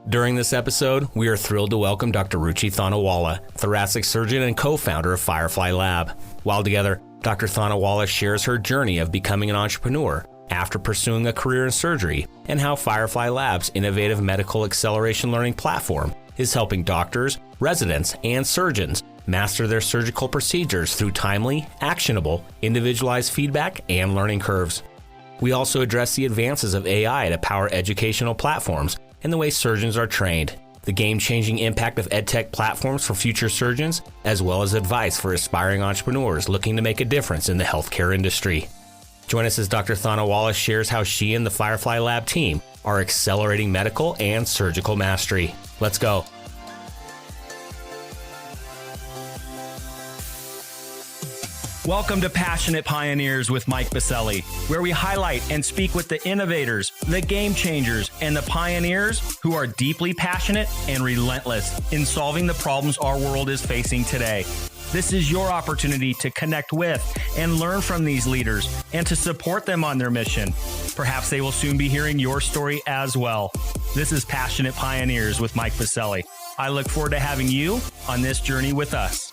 During this episode, we are thrilled to welcome Dr. Ruchi Thanawala, thoracic surgeon and co-founder of Firefly Lab. While together, Dr. Thanawala shares her journey of becoming an entrepreneur after pursuing a career in surgery and how Firefly Lab's innovative medical acceleration learning platform is helping doctors, residents, and surgeons master their surgical procedures through timely, actionable, individualized feedback and learning curves. We also address the advances of AI to power educational platforms and the way surgeons are trained, the game-changing impact of edtech platforms for future surgeons, as well as advice for aspiring entrepreneurs looking to make a difference in the healthcare industry. Join us as Dr. Thanawala shares how she and the Firefly Lab team are accelerating medical and surgical mastery. Let's go. Welcome to Passionate Pioneers with Mike Biselli, where we highlight and speak with the innovators, the game changers, and the pioneers who are deeply passionate and relentless in solving the problems our world is facing today. This is your opportunity to connect with and learn from these leaders and to support them on their mission. Perhaps they will soon be hearing your story as well. This is Passionate Pioneers with Mike Biselli. I look forward to having you on this journey with us.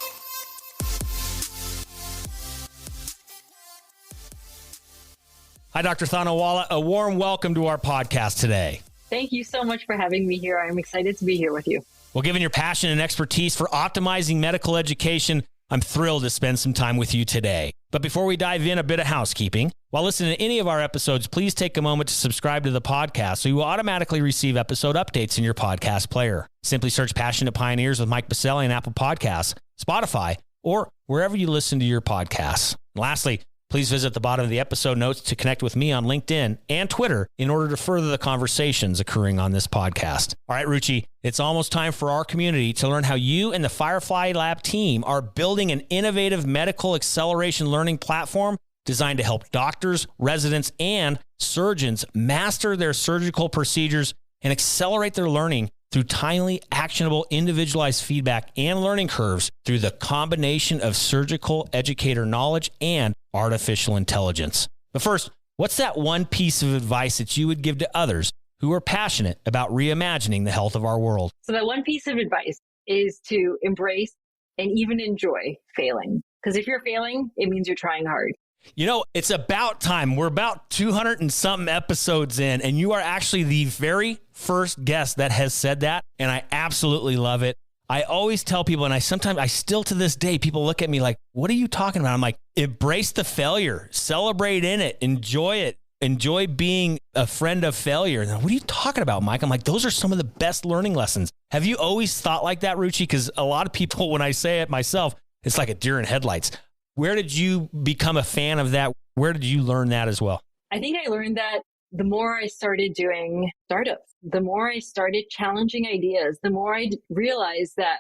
Hi, Dr. Thanawala. A warm welcome to our podcast today. Thank you so much for having me here. I'm excited to be here with you. Well, given your passion and expertise for optimizing medical education, I'm thrilled to spend some time with you today. But before we dive in, a bit of housekeeping. While listening to any of our episodes, please take a moment to subscribe to the podcast so you will automatically receive episode updates in your podcast player. Simply search Passionate Pioneers with Mike Biselli on Apple Podcasts, Spotify, or wherever you listen to your podcasts. And lastly, please visit the bottom of the episode notes to connect with me on LinkedIn and Twitter in order to further the conversations occurring on this podcast. All right, Ruchi, it's almost time for our community to learn how you and the Firefly Lab team are building an innovative medical acceleration learning platform designed to help doctors, residents, and surgeons master their surgical procedures and accelerate their learning through timely, actionable, individualized feedback and learning curves through the combination of surgical educator knowledge and artificial intelligence. But first, what's that one piece of advice that you would give to others who are passionate about reimagining the health of our world? So that one piece of advice is to embrace and even enjoy failing. Because if you're failing, it means you're trying hard. You know, it's about time. We're about 200 and something episodes in, and you are actually the very first guest that has said that, and I absolutely love it. I always tell people, and I still to this day, people look at me like, what are you talking about? I'm like, embrace the failure, celebrate in it, enjoy being a friend of failure. And what are you talking about, Mike? I'm like, those are some of the best learning lessons. Have you always thought like that, Ruchi? Because a lot of people, when I say it myself, it's like a deer in headlights. Where did you become a fan of that? Where did you learn that as well? I think I learned that the more I started doing startups, the more I started challenging ideas, the more I realized that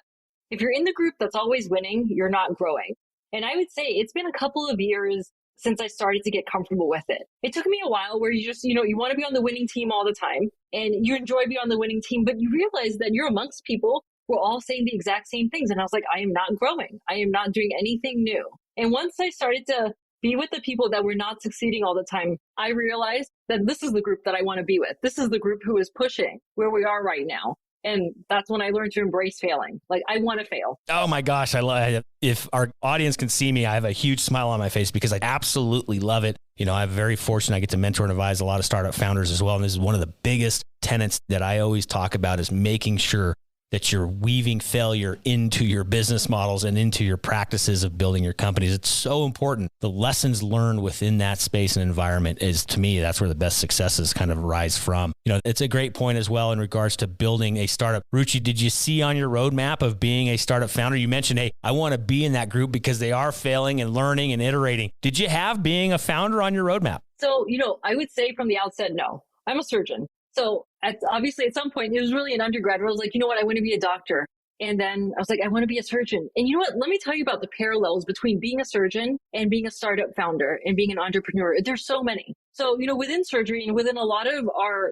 if you're in the group that's always winning, you're not growing. And I would say it's been a couple of years since I started to get comfortable with it. It took me a while where you just, you want to be on the winning team all the time and you enjoy being on the winning team, but you realize that you're amongst people who are all saying the exact same things. And I was like, I am not growing. I am not doing anything new. And once I started to be with the people that were not succeeding all the time, I realized that this is the group that I want to be with. This is the group who is pushing where we are right now. And that's when I learned to embrace failing. Like, I want to fail. Oh my gosh, I love it. If our audience can see me, I have a huge smile on my face because I absolutely love it. I'm very fortunate. I get to mentor and advise a lot of startup founders as well. And this is one of the biggest tenets that I always talk about is making sure that you're weaving failure into your business models and into your practices of building your companies. It's so important. The lessons learned within that space and environment is, to me, that's where the best successes kind of rise from. It's a great point as well in regards to building a startup. Ruchi, did you see on your roadmap of being a startup founder, you mentioned, hey, I want to be in that group because they are failing and learning and iterating. Did you have being a founder on your roadmap? So, I would say from the outset, no. I'm a surgeon. So obviously at some point, it was really an undergrad where I was like, you know what, I want to be a doctor. And then I was like, I want to be a surgeon. And you know what, let me tell you about the parallels between being a surgeon and being a startup founder and being an entrepreneur. There's so many. So, within surgery and within a lot of our,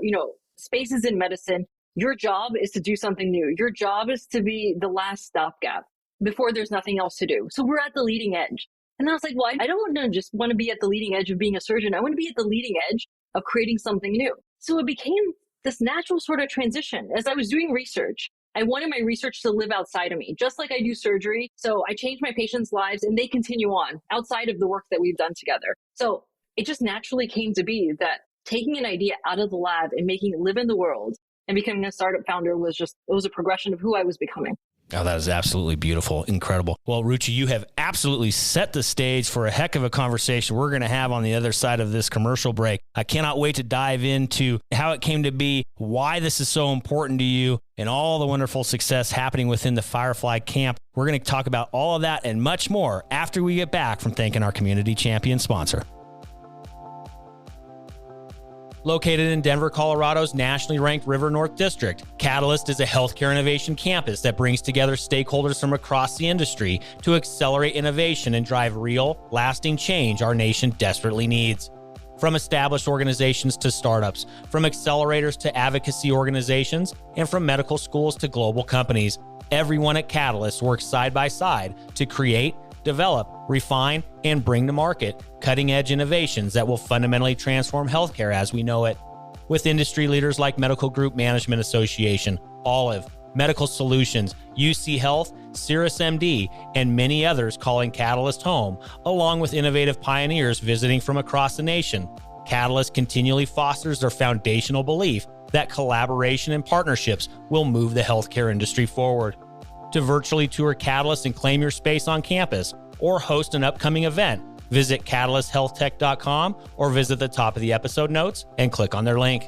spaces in medicine, your job is to do something new. Your job is to be the last stopgap before there's nothing else to do. So we're at the leading edge. And I was like, well, I don't want to be at the leading edge of being a surgeon. I want to be at the leading edge of creating something new. So it became this natural sort of transition. As I was doing research, I wanted my research to live outside of me, just like I do surgery. So I change my patients' lives and they continue on outside of the work that we've done together. So it just naturally came to be that taking an idea out of the lab and making it live in the world and becoming a startup founder was it was a progression of who I was becoming. Oh, that is absolutely beautiful. Incredible. Well, Ruchi, you have absolutely set the stage for a heck of a conversation we're going to have on the other side of this commercial break. I cannot wait to dive into how it came to be, why this is so important to you, and all the wonderful success happening within the Firefly camp. We're going to talk about all of that and much more after we get back from thanking our community champion sponsor. Located in Denver, Colorado's nationally ranked River North District, Catalyst is a healthcare innovation campus that brings together stakeholders from across the industry to accelerate innovation and drive real, lasting change our nation desperately needs. From established organizations to startups, from accelerators to advocacy organizations, and from medical schools to global companies, everyone at Catalyst works side by side to create, develop, refine, and bring to market cutting-edge innovations that will fundamentally transform healthcare as we know it. With industry leaders like Medical Group Management Association, Olive, Medical Solutions, UC Health, Cirrus MD, and many others calling Catalyst home, along with innovative pioneers visiting from across the nation, Catalyst continually fosters their foundational belief that collaboration and partnerships will move the healthcare industry forward. To virtually tour Catalyst and claim your space on campus or host an upcoming event, visit catalysthealthtech.com or visit the top of the episode notes and click on their link.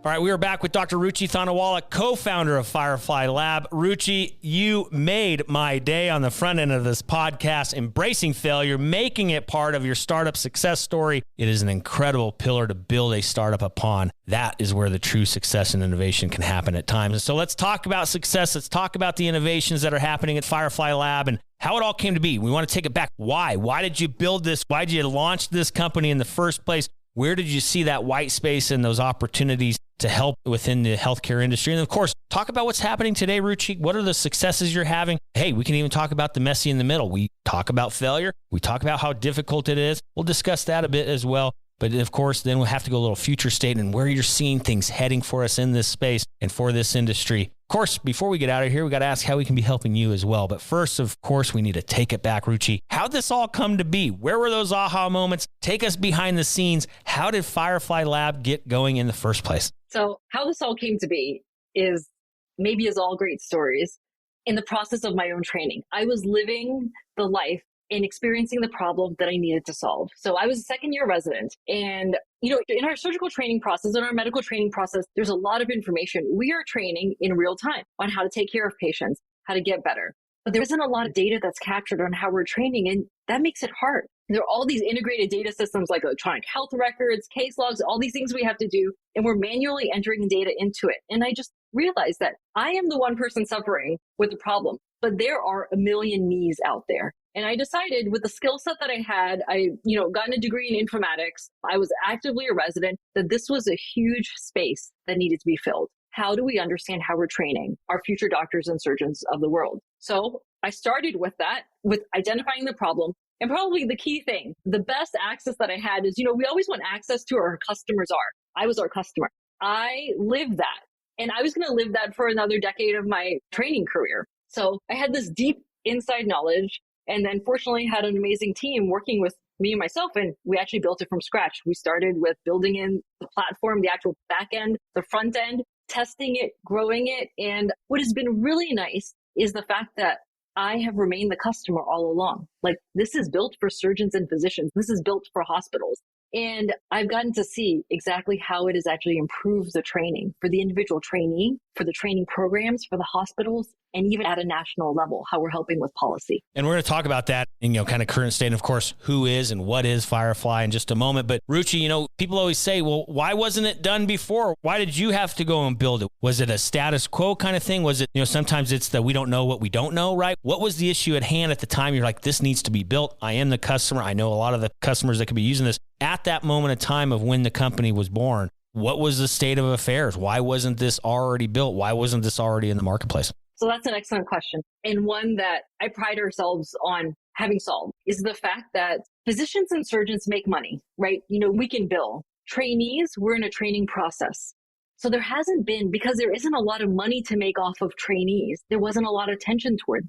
All right, we are back with Dr. Ruchi Thanawala, co-founder of Firefly Lab. Ruchi, you made my day on the front end of this podcast, embracing failure, making it part of your startup success story. It is an incredible pillar to build a startup upon. That is where the true success and innovation can happen at times. And so let's talk about success. Let's talk about the innovations that are happening at Firefly Lab and how it all came to be. We want to take it back. Why? Why did you build this? Why did you launch this company in the first place? Where did you see that white space and those opportunities to help within the healthcare industry? And of course, talk about what's happening today, Ruchi. What are the successes you're having? Hey, we can even talk about the messy in the middle. We talk about failure. We talk about how difficult it is. We'll discuss that a bit as well. But of course, then we'll have to go a little future state and where you're seeing things heading for us in this space and for this industry. Of course, before we get out of here, we got to ask how we can be helping you as well. But first, of course, we need to take it back, Ruchi. How'd this all come to be? Where were those aha moments? Take us behind the scenes. How did Firefly Lab get going in the first place? So how this all came to be is maybe as all great stories in the process of my own training. I was living the life and experiencing the problem that I needed to solve. So I was a second-year resident. And, in our surgical training process, in our medical training process, there's a lot of information. We are training in real time on how to take care of patients, how to get better. But there isn't a lot of data that's captured on how we're training, and that makes it hard. There are all these integrated data systems like electronic health records, case logs, all these things we have to do, and we're manually entering data into it. And I just realized that I am the one person suffering with the problem, but there are a million me's out there. And I decided with the skill set that I had, gotten a degree in informatics. I was actively a resident, that this was a huge space that needed to be filled. How do we understand how we're training our future doctors and surgeons of the world? So I started with that, with identifying the problem. And probably the key thing, the best access that I had is, we always want access to where our customers are. I was our customer. I lived that. And I was going to live that for another decade of my training career. So I had this deep inside knowledge, and then fortunately had an amazing team working with me and myself, and we actually built it from scratch. We started with building in the platform, the actual back end, the front end, testing it, growing it. And what has been really nice is the fact that I have remained the customer all along. Like, this is built for surgeons and physicians. This is built for hospitals. And I've gotten to see exactly how it has actually improved the training for the individual trainee, for the training programs, for the hospitals, and even at a national level, how we're helping with policy. And we're going to talk about that in, kind of current state, and of course, who is and what is Firefly in just a moment. But Ruchi, people always say, well, why wasn't it done before? Why did you have to go and build it? Was it a status quo kind of thing? Was it, sometimes it's that we don't know what we don't know, right? What was the issue at hand at the time? You're like, this needs to be built. I am the customer. I know a lot of the customers that could be using this. At that moment of time of when the company was born, what was the state of affairs? Why wasn't this already built? Why wasn't this already in the marketplace? So that's an excellent question. And one that I pride ourselves on having solved is the fact that physicians and surgeons make money, right? We can bill. trainees were in a training process. So there hasn't been, because there isn't a lot of money to make off of trainees, there wasn't a lot of attention toward,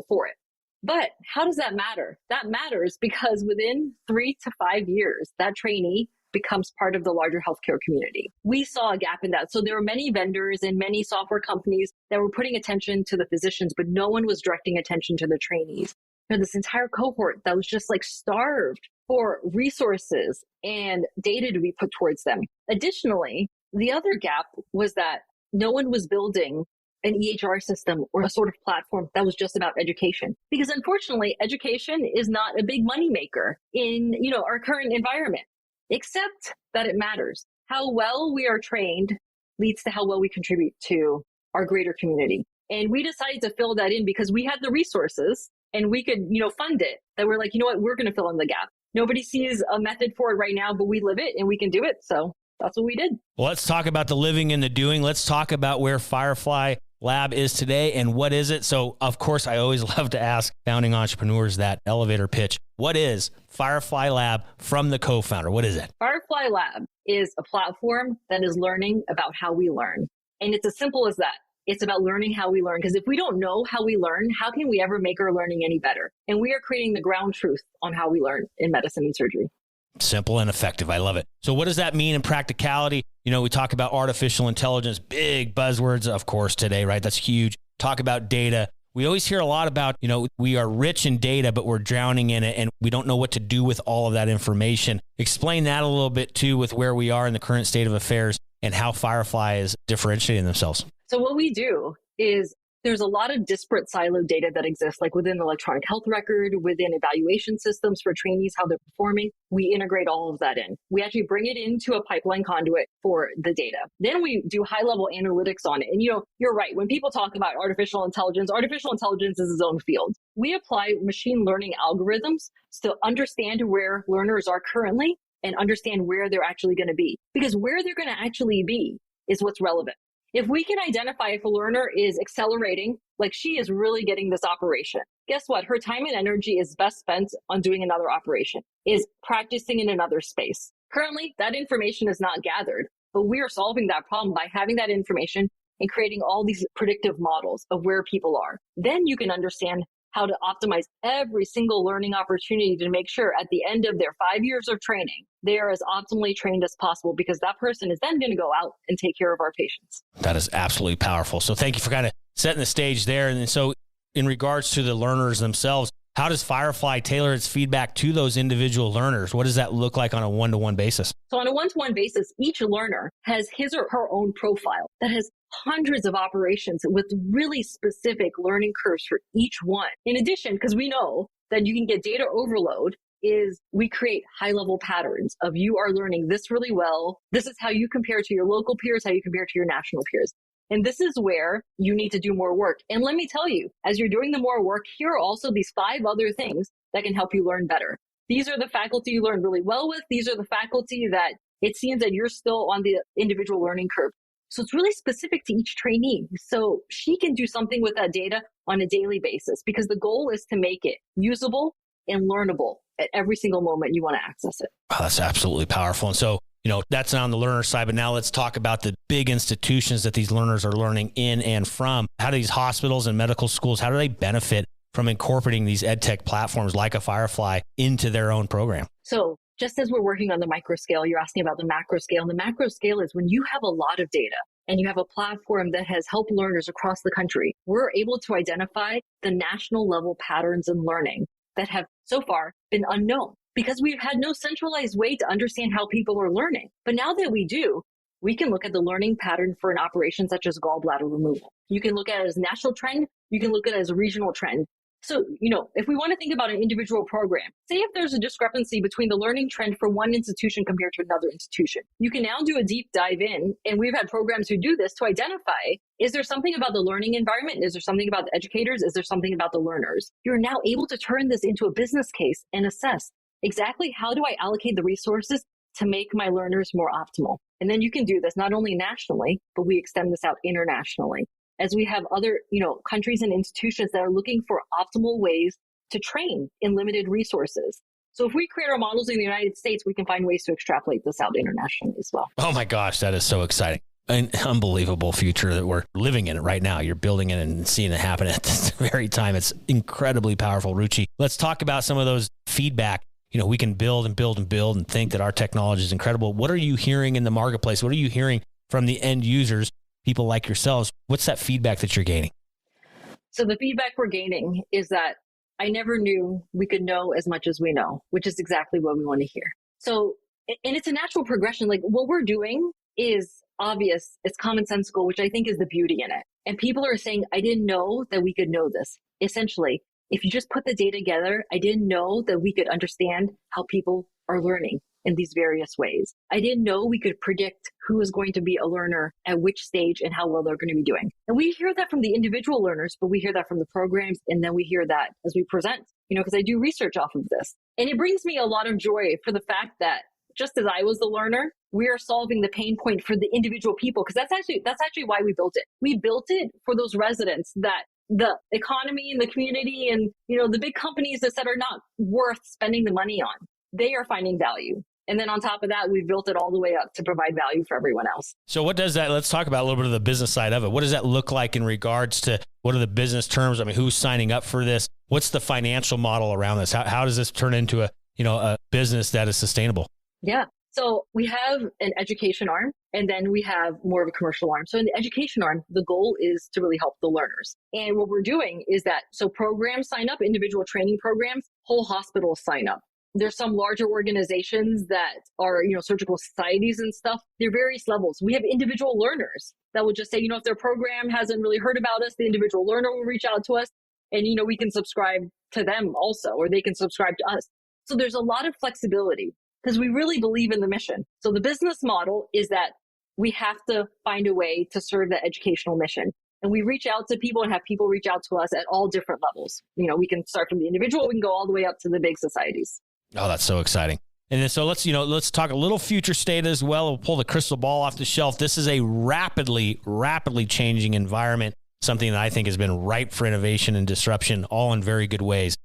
for it. But how does that matter? That matters because within 3 to 5 years, that trainee becomes part of the larger healthcare community. We saw a gap in that. So there were many vendors and many software companies that were putting attention to the physicians, but no one was directing attention to the trainees. This entire cohort that was just like starved for resources and data to be put towards them. Additionally, the other gap was that no one was building an EHR system or a sort of platform that was just about education. Because unfortunately, education is not a big moneymaker in, our current environment, except that it matters. How well we are trained leads to how well we contribute to our greater community. And we decided to fill that in because we had the resources and we could, fund it. That we're like, we're going to fill in the gap. Nobody sees a method for it right now, but we live it and we can do it. So that's what we did. Well, let's talk about the living and the doing. Let's talk about where Firefly Lab is today and what is it? So, of course, I always love to ask founding entrepreneurs that elevator pitch. What is Firefly Lab from the co-founder? What is it? Firefly Lab is a platform that is learning about how we learn. And it's as simple as that. It's about learning how we learn. Because if we don't know how we learn, how can we ever make our learning any better? And we are creating the ground truth on how we learn in medicine and surgery. Simple and effective. I love it. So what does that mean in practicality? We talk about artificial intelligence, big buzzwords, of course, today, right? That's huge. Talk about data. We always hear a lot about, we are rich in data, but we're drowning in it and we don't know what to do with all of that information. Explain that a little bit too with where we are in the current state of affairs and how Firefly is differentiating themselves. So what we do is there's a lot of disparate siloed data that exists, like within the electronic health record, within evaluation systems for trainees, how they're performing. We integrate all of that in. We actually bring it into a pipeline conduit for the data. Then we do high-level analytics on it. And you're right. When people talk about artificial intelligence is its own field. We apply machine learning algorithms to understand where learners are currently and understand where they're actually going to be. Because where they're going to actually be is what's relevant. If we can identify if a learner is accelerating, like she is really getting this operation, guess what? Her time and energy is best spent on doing another operation, is practicing in another space. Currently, that information is not gathered, but we are solving that problem by having that information and creating all these predictive models of where people are. Then you can understand how to optimize every single learning opportunity to make sure at the end of their 5 years of training, they are as optimally trained as possible, because that person is then going to go out and take care of our patients. That is absolutely powerful. So thank you for kind of setting the stage there. And so in regards to the learners themselves, how does Firefly tailor its feedback to those individual learners? What does that look like on a one-to-one basis? So on a one-to-one basis, each learner has his or her own profile that has hundreds of operations with really specific learning curves for each one. In addition, because we know that you can get data overload, is we create high-level patterns of you are learning this really well. This is how you compare to your local peers, how you compare to your national peers. And this is where you need to do more work. And let me tell you, as you're doing the more work, here are also these 5 other things that can help you learn better. These are the faculty you learn really well with. These are the faculty that it seems that you're still on the individual learning curve. So it's really specific to each trainee. So she can do something with that data on a daily basis, because the goal is to make it usable and learnable at every single moment you want to access it. Wow, that's absolutely powerful. And so, that's on the learner side, but now let's talk about the big institutions that these learners are learning in and from. How do these hospitals and medical schools, how do they benefit from incorporating these ed tech platforms like a Firefly into their own program? So just as we're working on the micro scale, you're asking about the macro scale. And the macro scale is when you have a lot of data and you have a platform that has helped learners across the country, we're able to identify the national level patterns in learning that have so far been unknown, because we've had no centralized way to understand how people are learning. But now that we do, we can look at the learning pattern for an operation such as gallbladder removal. You can look at it as a national trend. You can look at it as a regional trend. So, if we want to think about an individual program, say if there's a discrepancy between the learning trend for one institution compared to another institution, you can now do a deep dive in, and we've had programs who do this to identify, is there something about the learning environment? Is there something about the educators? Is there something about the learners? You're now able to turn this into a business case and assess exactly how do I allocate the resources to make my learners more optimal. And then you can do this not only nationally, but we extend this out internationally, as we have other, countries and institutions that are looking for optimal ways to train in limited resources. So if we create our models in the United States, we can find ways to extrapolate this out internationally as well. Oh my gosh, that is so exciting. An unbelievable future that we're living in it right now. You're building it and seeing it happen at this very time. It's incredibly powerful. Ruchi, let's talk about some of those feedback. We can build and build and build and think that our technology is incredible. What are you hearing in the marketplace? What are you hearing from the end users, people like yourselves? What's that feedback that you're gaining? So the feedback we're gaining is that I never knew we could know as much as we know, which is exactly what we want to hear. So, and it's a natural progression. Like what we're doing is obvious, it's commonsensical, which I think is the beauty in it. And people are saying, I didn't know that we could know this. Essentially, if you just put the data together, I didn't know that we could understand how people are learning in these various ways. I didn't know we could predict who is going to be a learner at which stage and how well they're going to be doing. And we hear that from the individual learners, but we hear that from the programs. And then we hear that as we present, because I do research off of this. And it brings me a lot of joy for the fact that just as I was the learner, we are solving the pain point for the individual people, because that's actually why we built it. We built it for those residents that the economy and the community and, the big companies that are not worth spending the money on. They are finding value. And then on top of that, we've built it all the way up to provide value for everyone else. So what does that, let's talk about a little bit of the business side of it. What does that look like in regards to what are the business terms? I mean, who's signing up for this? What's the financial model around this? How does this turn into a business that is sustainable? Yeah. So we have an education arm, and then we have more of a commercial arm. So in the education arm, the goal is to really help the learners. And what we're doing is that, so programs sign up, individual training programs, whole hospitals sign up. There's some larger organizations that are, surgical societies and stuff. There are various levels. We have individual learners that will just say, if their program hasn't really heard about us, the individual learner will reach out to us and, we can subscribe to them also, or they can subscribe to us. So there's a lot of flexibility because we really believe in the mission. So the business model is that we have to find a way to serve that educational mission. And we reach out to people and have people reach out to us at all different levels. We can start from the individual, we can go all the way up to the big societies. Oh, that's so exciting. And then, so let's talk a little future state as well. We'll pull the crystal ball off the shelf. This is a rapidly changing environment, something that I think has been ripe for innovation and disruption, all in very good ways.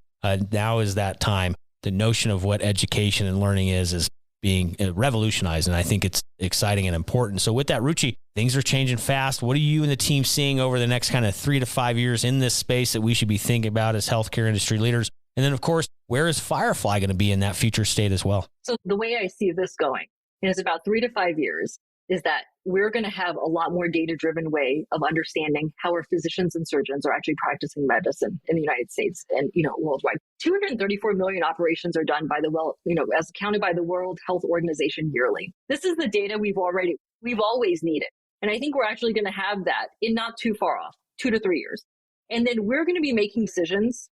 Now is that time. The notion of what education and learning is being revolutionized. And I think it's exciting and important. So with that, Ruchi, things are changing fast. What are you and the team seeing over the next kind of 3 to 5 years in this space that we should be thinking about as healthcare industry leaders? And then, of course, where is Firefly going to be in that future state as well? So the way I see this going is about 3 to 5 years is that we're going to have a lot more data-driven way of understanding how our physicians and surgeons are actually practicing medicine in the United States and, worldwide. 234 million operations are done by as counted by the World Health Organization yearly. This is the data we've always needed. And I think we're actually going to have that in not too far off, 2 to 3 years. And then we're going to be making decisions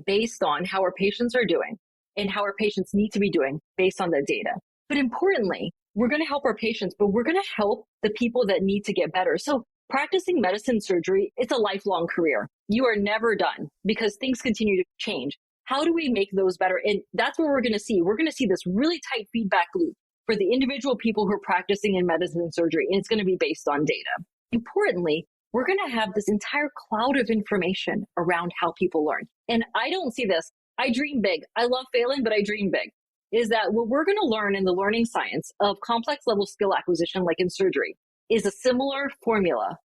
based on how our patients are doing and how our patients need to be doing based on that data. But importantly, we're going to help our patients, but we're going to help the people that need to get better. So practicing medicine surgery, it's a lifelong career. You are never done because things continue to change. How do we make those better? And that's what we're going to see. We're going to see this really tight feedback loop for the individual people who are practicing in medicine and surgery, and it's going to be based on data. Importantly, we're going to have this entire cloud of information around how people learn. And I don't see this. I dream big. I love failing, but I dream big. Is that what we're going to learn in the learning science of complex level skill acquisition, like in surgery, is a similar formula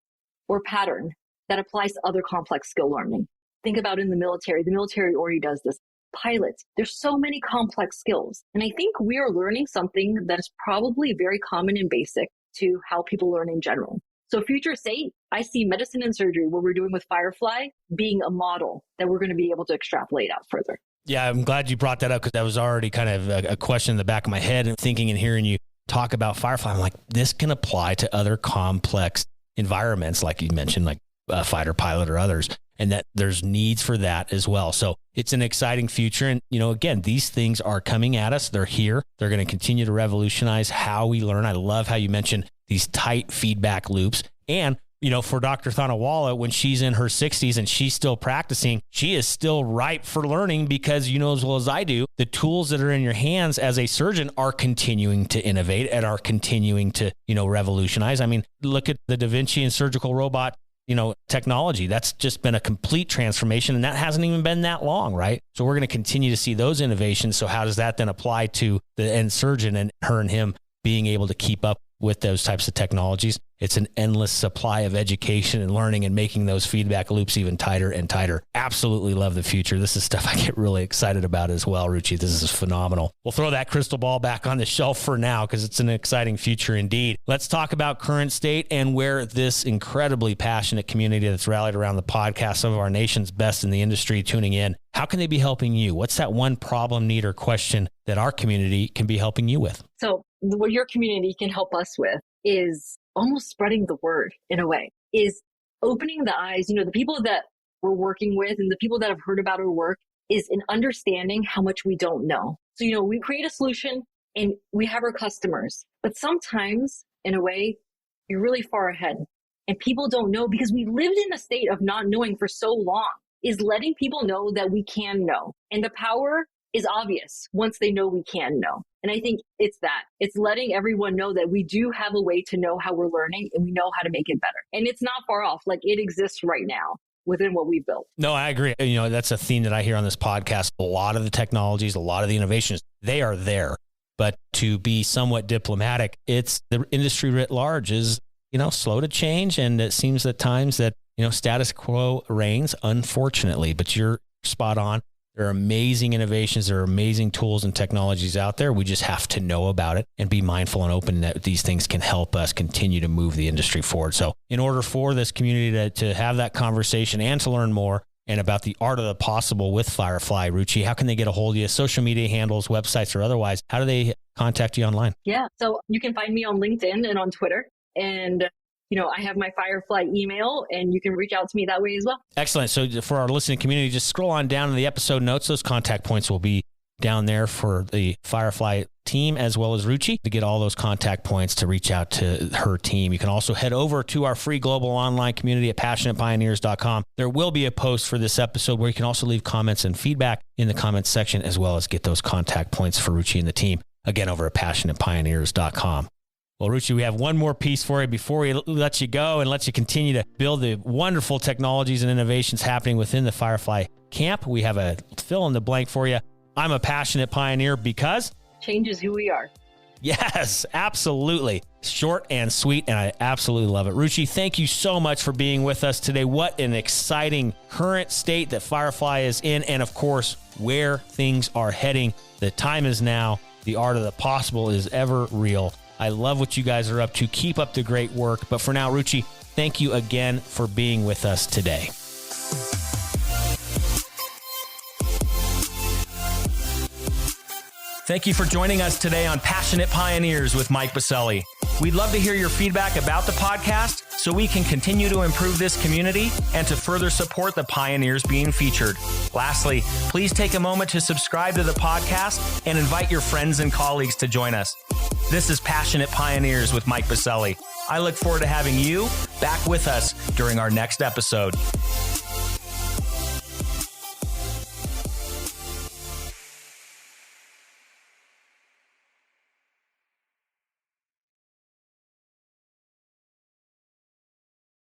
or pattern that applies to other complex skill learning. Think about in the military. The military already does this. Pilots, there's so many complex skills. And I think we are learning something that is probably very common and basic to how people learn in general. So future state, I see medicine and surgery, what we're doing with Firefly, being a model that we're going to be able to extrapolate out further. Yeah, I'm glad you brought that up because that was already kind of a question in the back of my head, and thinking and hearing you talk about Firefly. I'm like, this can apply to other complex environments, like you mentioned, like a fighter pilot or others, and that there's needs for that as well. So it's an exciting future. And, again, these things are coming at us. They're here. They're going to continue to revolutionize how we learn. I love how you mentioned these tight feedback loops. And, for Dr. Thanawala, when she's in her 60s and she's still practicing, she is still ripe for learning because, as well as I do, the tools that are in your hands as a surgeon are continuing to innovate and are continuing to, revolutionize. I mean, look at the Da Vinci and surgical robot, technology. That's just been a complete transformation, and that hasn't even been that long, right? So we're going to continue to see those innovations. So how does that then apply to the end surgeon and her and him being able to keep up with those types of technologies? It's an endless supply of education and learning and making those feedback loops even tighter and tighter. Absolutely love the future. This is stuff I get really excited about as well, Ruchi. This is phenomenal. We'll throw that crystal ball back on the shelf for now because it's an exciting future indeed. Let's talk about current state and where this incredibly passionate community that's rallied around the podcast, some of our nation's best in the industry tuning in. How can they be helping you? What's that one problem, need, or question that our community can be helping you with? So what your community can help us with is almost spreading the word in a way, is opening the eyes. The people that we're working with and the people that have heard about our work is in understanding how much we don't know. So, we create a solution and we have our customers, but sometimes in a way, you're really far ahead and people don't know because we lived in a state of not knowing for so long. Is letting people know that we can know. And the power is obvious once they know we can know. And I think it's that. It's letting everyone know that we do have a way to know how we're learning and we know how to make it better. And it's not far off. Like, it exists right now within what we've built. No, I agree. That's a theme that I hear on this podcast. A lot of the technologies, a lot of the innovations, they are there. But to be somewhat diplomatic, it's the industry writ large is, slow to change. And it seems at times that status quo reigns, unfortunately, but you're spot on. There are amazing innovations. There are amazing tools and technologies out there. We just have to know about it and be mindful and open that these things can help us continue to move the industry forward. So in order for this community to have that conversation and to learn more and about the art of the possible with Firefly, Ruchi, how can they get a hold of you? Social media handles, websites, or otherwise, how do they contact you online? Yeah. So you can find me on LinkedIn and on Twitter. And I have my Firefly email and you can reach out to me that way as well. Excellent. So for our listening community, just scroll on down to the episode notes. Those contact points will be down there for the Firefly team as well as Ruchi to get all those contact points to reach out to her team. You can also head over to our free global online community at passionatepioneers.com. There will be a post for this episode where you can also leave comments and feedback in the comments section as well as get those contact points for Ruchi and the team. Again, over at passionatepioneers.com. Well, Ruchi, we have one more piece for you before we let you go and let you continue to build the wonderful technologies and innovations happening within the Firefly camp. We have a fill in the blank for you. I'm a passionate pioneer because change is who we are. Yes, absolutely. Short and sweet, and I absolutely love it. Ruchi, thank you so much for being with us today. What an exciting current state that Firefly is in, and of course, where things are heading. The time is now. The art of the possible is ever real. I love what you guys are up to. Keep up the great work. But for now, Ruchi, thank you again for being with us today. Thank you for joining us today on Passionate Pioneers with Mike Biselli. We'd love to hear your feedback about the podcast so we can continue to improve this community and to further support the pioneers being featured. Lastly, please take a moment to subscribe to the podcast and invite your friends and colleagues to join us. This is Passionate Pioneers with Mike Biselli. I look forward to having you back with us during our next episode.